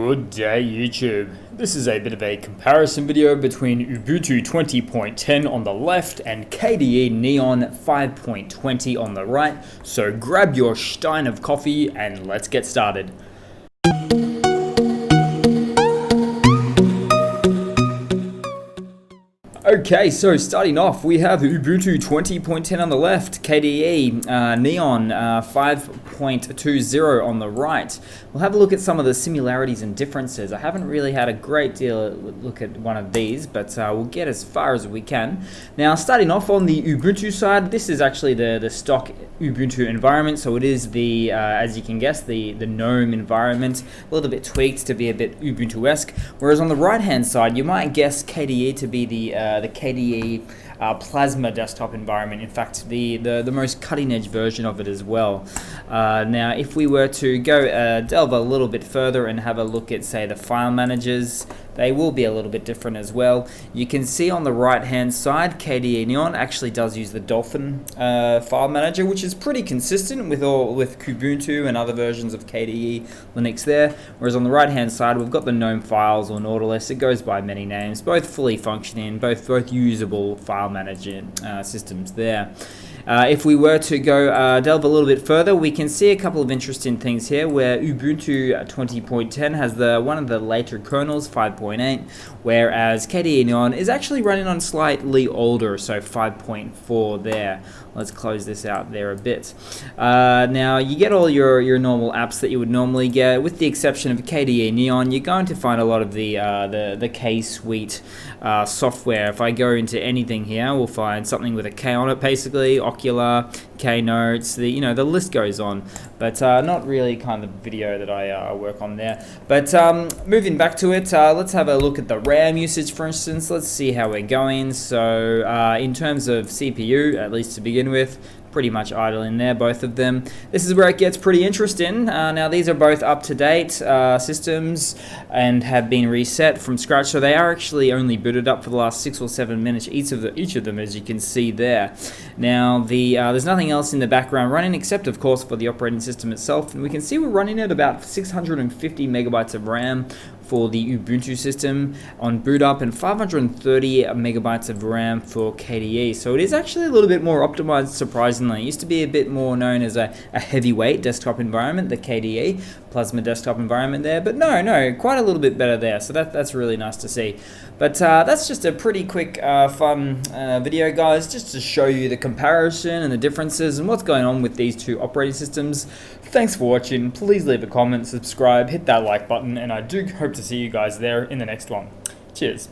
Good day YouTube. This is a bit of a comparison video between Ubuntu 20.10 on the left and KDE Neon 5.20 on the right. So grab your stein of coffee and let's get started. Okay, so starting off, we have Ubuntu 20.10 on the left, KDE Neon 5.20 on the right. We'll have a look at some of the similarities and differences. I haven't really had a great deal of look at one of these, but we'll get as far as we can. Now, starting off on the Ubuntu side, this is actually the stock Ubuntu environment, so it is the, as you can guess, the GNOME environment, a little bit tweaked to be a bit Ubuntu-esque. Whereas on the right-hand side, you might guess KDE to be the KDE Plasma desktop environment. In fact, the most cutting-edge version of it as well. Now, if we were to go delve a little bit further and have a look at, say, the file managers, they will be a little bit different as well. You can see on the right-hand side, KDE Neon actually does use the Dolphin file manager, which is pretty consistent with Ubuntu and other versions of KDE Linux there. Whereas on the right-hand side, we've got the GNOME files or Nautilus. It goes by many names, both fully functioning, both usable file management systems there. If we were to go delve a little bit further, we can see a couple of interesting things here where Ubuntu 20.10 has one of the later kernels, 5.8, whereas KDE Neon is actually running on slightly older, so 5.4 there. Let's close this out there a bit. Now, you get all your normal apps that you would normally get, with the exception of KDE Neon. You're going to find a lot of the K Suite software. If I go into anything here, we'll find something with a K on it, basically. Ocular, Keynotes, the list goes on, but not really kind of video that I work on there. But moving back to it, let's have a look at the RAM usage, for instance. Let's see how we're going. So in terms of CPU, at least to begin with, pretty much idle in there, both of them. This is where it gets pretty interesting. Now, these are both up-to-date systems and have been reset from scratch, so they are actually only booted up for the last 6 or 7 minutes, each of them, as you can see there. Now, there's nothing else in the background running except, of course, for the operating system itself, and we can see we're running at about 650 megabytes of RAM for the Ubuntu system on boot up and 530 megabytes of RAM for KDE. So it is actually a little bit more optimized, surprisingly. It used to be a bit more known as a heavyweight desktop environment, the KDE Plasma desktop environment there, but no, quite a little bit better there. So that's really nice to see. But that's just a pretty quick, fun video, guys, just to show you the comparison and the differences and what's going on with these two operating systems. Thanks for watching. Please leave a comment, subscribe, hit that like button, and I do hope to see you guys there in the next one. Cheers.